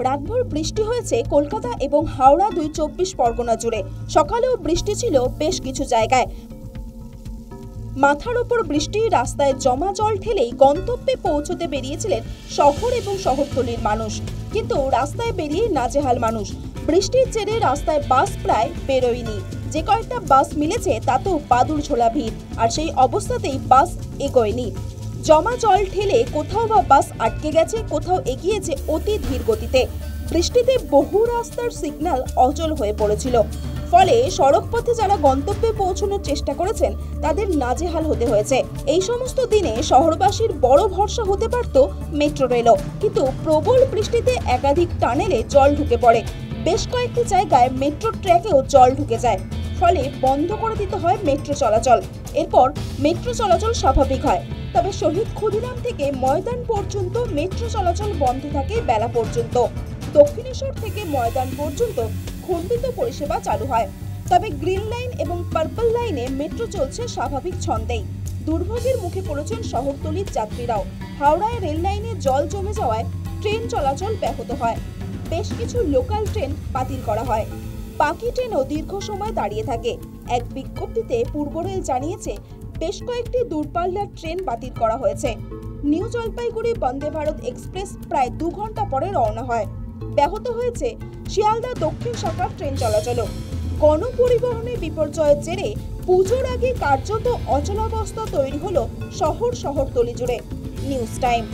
রাতভর বৃষ্টি হয়েছে কলকাতা এবং হাওড়া ২৪ পরগনা জুড়ে। সকালেও বৃষ্টি ছিল বেশ কিছু জায়গায়। মাথার ওপর বৃষ্টি, রাস্তায় জমা জল ঠেলেই গন্তব্যে পৌঁছতে বেরিয়েছিলেন শহর এবং শহরতলির মানুষ। কিন্তু রাস্তায় বেরিয়ে নাজেহাল মানুষ। বৃষ্টির জেরে রাস্তায় বাস প্রায় বেরোয়নি। যে কয়েকটা বাস মিলেছে তাতেও বাদুড় ঝোলা ভিড়, আর সেই অবস্থাতেই বাস এগোয়নি। জমা জল ঠেলে কোথাও বা বাস আটকে গেছে, কোথাও এগিয়েছে অতি ধীর গতিতে। বৃষ্টিতে বহু রাস্তার সিগন্যাল অচল হয়ে পড়েছিল। ফলে সড়কপথে যারা গন্তব্যে পৌঁছানোর চেষ্টা করেছেন তাদের নাজেহাল হতে হয়েছে। এই সমস্ত দিনে শহরবাসীর বড় ভরসা হতে পারত মেট্রো রেলও, কিন্তু প্রবল বৃষ্টিতে একাধিক টানেলে জল ঢুকে পড়ে। বেশ কয়েকটি জায়গায় মেট্রো ট্র্যাকেও জল ঢুকে যায়। ফলে বন্ধ করে দিতে হয় মেট্রো চলাচল। এরপর মেট্রো চলাচল স্বাভাবিক হয়। তবে শহীদ ক্ষুদিরাম থেকে ময়দান পর্যন্ত মেট্রো চলাচল বন্ধ থাকে বেলা পর্যন্ত। দক্ষিণেশ্বর থেকে ময়দান পর্যন্ত খণ্ডিত পরিষেবা চালু হয়। তবে গ্রিন লাইন এবং পার্পল লাইনে মেট্রো চলছে স্বাভাবিক ছন্দেই। দুর্ভোগের মুখে পড়েছেন শহরতলির যাত্রীরাও। হাওড়ায় রেল লাইনে জল জমে যাওয়ায় ট্রেন চলাচল ব্যাহত হয়। বেশ কিছু লোকাল ট্রেন বাতিল করা হয়। বাকি ট্রেনও দীর্ঘ সময় দাঁড়িয়ে থাকে। এক বিজ্ঞপ্তিতে পূর্ব রেল জানিয়েছে বেশ কয়েকটি দূরপাল্লার ট্রেন বাতিল করা হয়েছে। নিউ জলপাইগুড়ি বন্দে ভারত এক্সপ্রেস প্রায় 2 ঘন্টা পরে রওনা হয়। ব্যাহত হয়েছে শিয়ালদা দক্ষিণ শাখার ট্রেন চলাচলও। গণপরিবহনে বিপর্যয়ের জেরে পুজোর আগে কার্যত অচলাবস্থা তৈরি হলো শহরতলি জুড়ে। News time.